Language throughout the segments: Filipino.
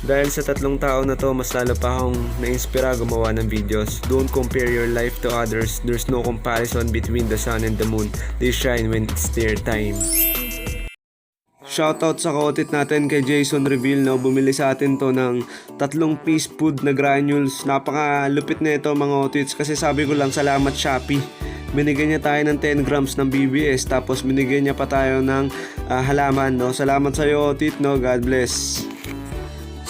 Dahil sa 3 taon na to, mas lalo pa akong na-inspira gumawa ng videos. Don't compare your life to others. There's no comparison between the sun and the moon. They shine when it's their time. Shoutout sa kaotit natin kay Jason Reveal, no? Bumili sa atin to ng 3 piece food na granules. Napaka-lupit na ito mga otits, kasi sabi ko lang salamat Shopee. Binigyan niya tayo ng 10 grams ng BBS, tapos binigyan niya pa tayo ng halaman, no? Salamat sa iyo otit, no? God bless.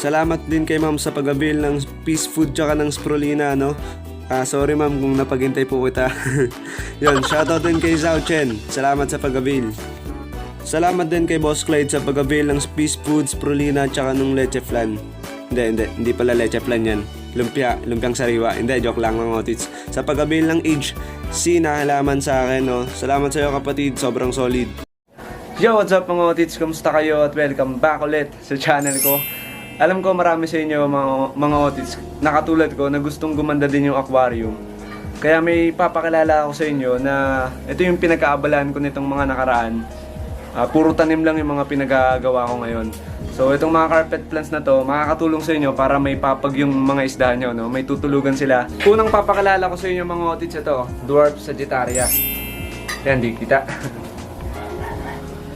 Salamat din kay ma'am sa pag-avail ng peace food tsaka ng spirulina, no? Sorry ma'am kung napaghintay po kita. Yun, shoutout din kay Zhao Chen. Salamat sa pag-avail. Salamat din kay Boss Clyde sa pag-avail ng peace food, spirulina tsaka ng leche flan. Hindi pala leche flan yan. Lumpiang sariwa. Hindi, joke lang mga otits. Sa pag-avail ng age C na halaman sa akin, no? Salamat sa iyo kapatid, sobrang solid. Yo, what's up mga otits? Kumusta kayo? At welcome back ulit sa channel ko. Alam ko marami sa inyo mga otits na katulad ko na gustong gumanda din yung aquarium. Kaya may papakilala ako sa inyo na ito yung pinagkaabalaan ko nitong mga nakaraan. Puro tanim lang yung mga pinagagawa ko ngayon. So itong mga carpet plants na to makakatulong sa inyo para may papag yung mga isda nyo, no? May tutulugan sila. Unang papakilala ko sa inyo mga otits, ito, Dwarf Sagittaria. Yan, di kita.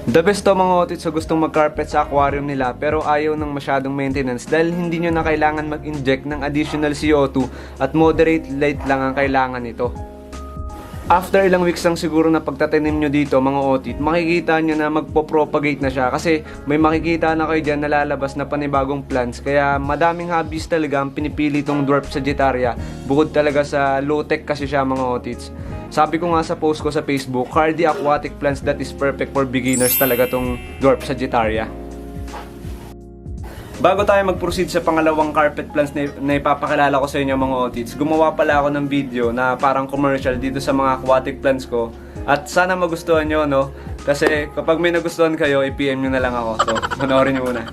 The best to mga otits sa gustong mag-carpet sa aquarium nila pero ayaw ng masyadong maintenance dahil hindi nyo na kailangan mag-inject ng additional CO2 at moderate light lang ang kailangan nito. After ilang weeks lang siguro na pagtatanim nyo dito mga otit, makikita nyo na magpo-propagate na siya kasi may makikita na kayo dyan na lalabas na panibagong plants. Kaya madaming hobbies talaga ang pinipili itong Dwarf Sagittaria bukod talaga sa low-tech kasi siya mga otits. Sabi ko nga sa post ko sa Facebook, hardy aquatic plants that is perfect for beginners talaga tong Dwarf Sagittaria. Bago tayo mag-proceed sa pangalawang carpet plants na ipapakilala ko sa inyo mga otits, gumawa pala ako ng video na parang commercial dito sa mga aquatic plants ko. At sana magustuhan nyo, no? Kasi kapag may nagustuhan kayo, i-PM nyo na lang ako. So, panoorin nyo muna.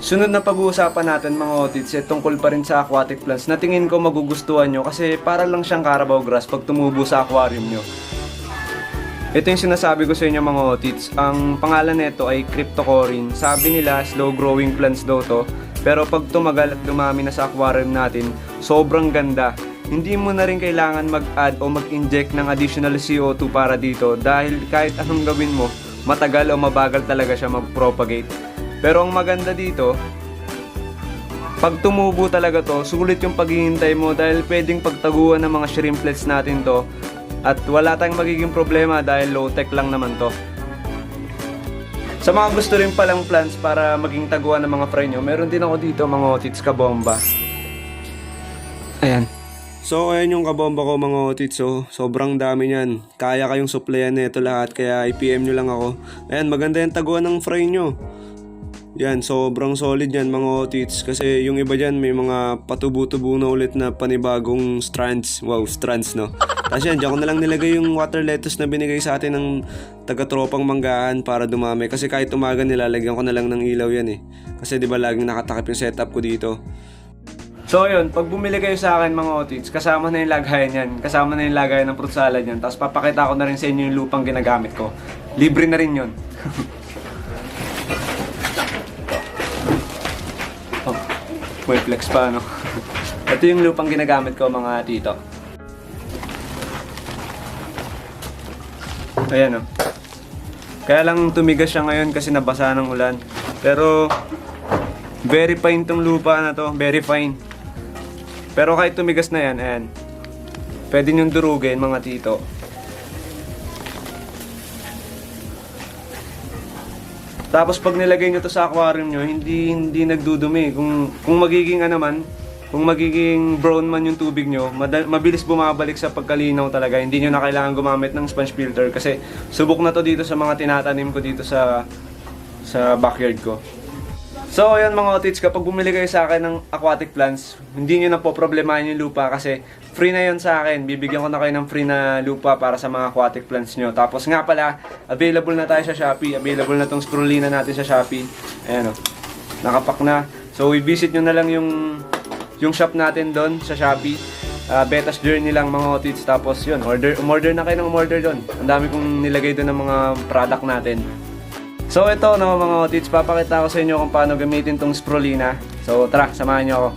Sunod na pag-uusapan natin mga otits tungkol pa rin sa aquatic plants na tingin ko magugustuhan nyo kasi para lang siyang Carabao grass pag tumubo sa aquarium nyo. Ito yung sinasabi ko sa inyo mga otits. Ang pangalan nito ay Cryptocorin. Sabi nila slow growing plants daw to, pero pag tumagal at dumami na sa aquarium natin, sobrang ganda. Hindi mo na rin kailangan mag-add o mag-inject ng additional CO2 para dito dahil kahit anong gawin mo, matagal o mabagal talaga siya mag-propagate. Pero ang maganda dito, pag tumubo talaga to, sulit yung paghihintay mo dahil pwedeng pagtaguan ng mga shrimplets natin to at wala tayong magiging problema dahil low-tech lang naman to. Sa mga gusto rin palang plants para maging taguan ng mga fry nyo, meron din ako dito mga otits kabomba. Ayan. So ayan yung kabomba ko mga otits. So sobrang dami niyan. Kaya kayong supplyan nito lahat kaya i-PM nyo lang ako. Ayan, maganda yung taguan ng fry nyo. Yan, sobrang solid yan mga otits. Kasi yung iba dyan may mga patubo-tubo na ulit na panibagong strands. Wow, strands no. Tapos yan, dyan ko na lang nilagay yung water lettuce na binigay sa atin ng taga-tropang manggahan para dumami. Kasi kahit umaga nilalagyan ko na lang ng ilaw yan eh. Kasi di ba laging nakatakip yung setup ko dito. So yun, pag bumili kayo sa akin mga otits, kasama na yung lagayan yan. Kasama na yung lagayan ng fruit salad yan. Tapos papakita ko na rin sa inyo yung lupang ginagamit ko. Libre na rin yun. Oh, may flex pa no. Ito yung lupang ginagamit ko mga tito. Ayan o. Kaya lang tumigas siya ngayon kasi nabasa ng ulan. Pero very fine tong lupa na to. Very fine. Pero kahit tumigas na yan, ayan. Pwede nyo durugin mga tito. Tapos pag nilagay nyo to sa aquarium nyo, hindi nagdudumi. Kung magiging kung magiging brown man yung tubig nyo, mabilis bumabalik sa pagkalinaw talaga. Hindi nyo na kailangan gumamit ng sponge filter kasi subok na to dito sa mga tinatanim ko dito sa backyard ko. So ayan mga otits, kapag bumili kayo sa akin ng aquatic plants, hindi nyo na po problemahin yung lupa kasi free na yon sa akin. Bibigyan ko na kayo ng free na lupa para sa mga aquatic plants nyo. Tapos nga pala, available na tayo sa Shopee. Available na tong spirulina natin sa Shopee. Ayan o, nakapak na. So i-visit nyo na lang yung shop natin doon sa Shopee. Betas Journey lang mga otits. Tapos yun, umorder na kayo ng umorder doon. Ang dami kong nilagay doon ng mga product natin. So ito no mga otits, papakita ko sa inyo kung paano gamitin tong spirulina. So tara, samahan nyo ako.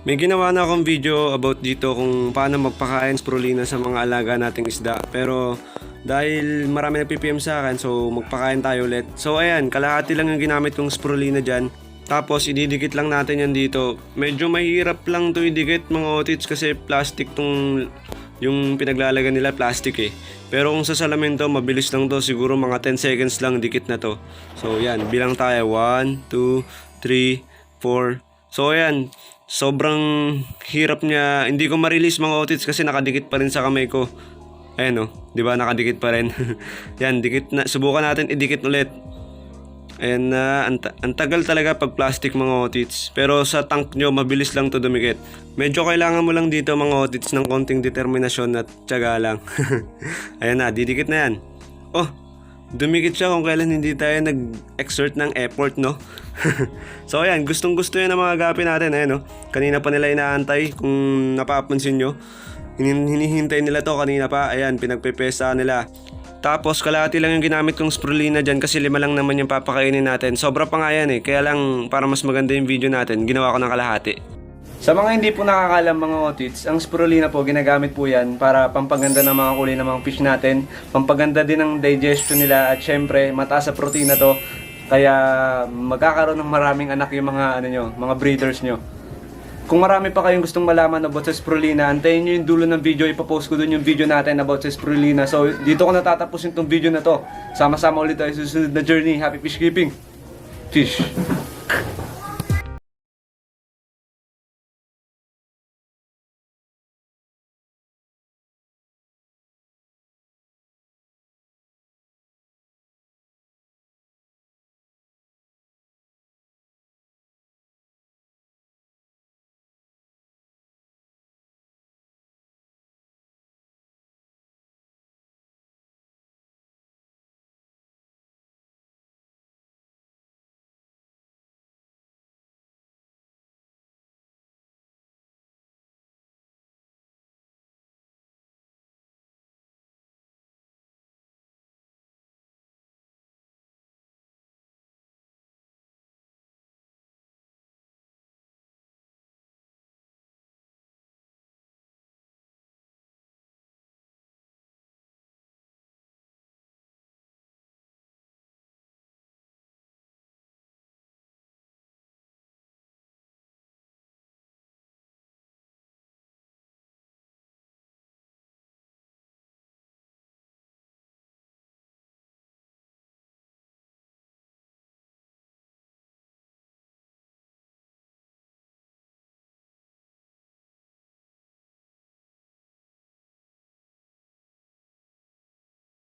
May ginawa na akong video about dito kung paano magpakain spirulina sa mga alaga nating isda. Pero dahil marami nagpipm sa akin, so magpakain tayo ulit. So ayan, kalahati lang yung ginamit kong spirulina dyan. Tapos ididikit lang natin yan dito. Medyo mahirap lang to idikit mga otits kasi plastic tong yung pinaglalagan nila, plastic eh. Pero kung sa salamin to, mabilis lang to. Siguro mga 10 seconds lang dikit na to. So yan, bilang tayo 1, 2, 3, 4. So ayan, sobrang hirap niya. Hindi ko ma-release mga otits kasi nakadikit pa rin sa kamay ko. Ayan o, di ba nakadikit pa rin. Yan, dikit na. Subukan natin idikit ulit. Ayan na, ang tagal talaga pag plastic mga otits. Pero sa tank nyo, mabilis lang to dumikit. Medyo kailangan mo lang dito mga otits ng konting determinasyon at tiyaga lang. Ayan na, didikit na yan. Oh, dumikit siya kung kailan hindi tayo nag-exert ng effort, no? So ayan, gustong gusto yan ng mga agapin natin. Ayan, no? Kanina pa nila inaantay kung napapansin nyo. Hinihintay nila to kanina pa. Ayan, pinagpipesa nila. Tapos kalahati lang yung ginamit kong spirulina dyan kasi 5 lang naman yung papakainin natin. Sobra pa nga yan eh. Kaya lang para mas maganda yung video natin, ginawa ko ng kalahati. Sa mga hindi po nakakalam mga otits, ang spirulina po ginagamit po yan para pampaganda ng mga kulay ng mga fish natin. Pampaganda din ng digestion nila at syempre mataas sa protina to. Kaya magkakaroon ng maraming anak yung mga, mga breeders nyo. Kung marami pa kayong gustong malaman about sa spirulina, antayin nyo yung dulo ng video, ipapost ko dun yung video natin about sa spirulina. So dito ko natatapusin tong video na to. Sama-sama ulit tayo sa susunod na journey. Happy fish keeping! Fish!